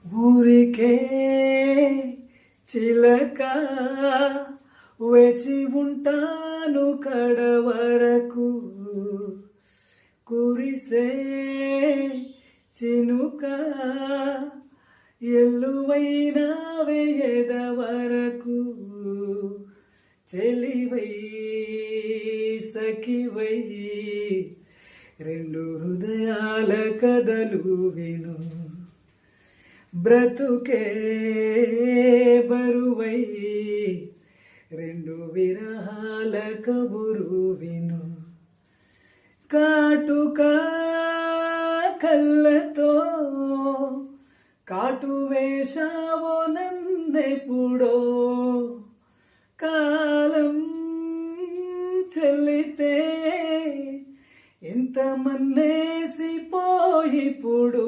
ఊరికే చిలక వేచి ఉంటాను కడవరకు కురిసే చినుక ఎల్లువైన వేయద వరకు చెలివై సఖివై రెండు హృదయాల కథలు విను బ్రతుకే బరువై రెండు విరహాల కబురు విను కాటుక కళ్ళతో కాటు వేశావో నన్నెప్పుడో కాలం చెల్లితే ఎంత మన్నేసి పోయిప్పుడు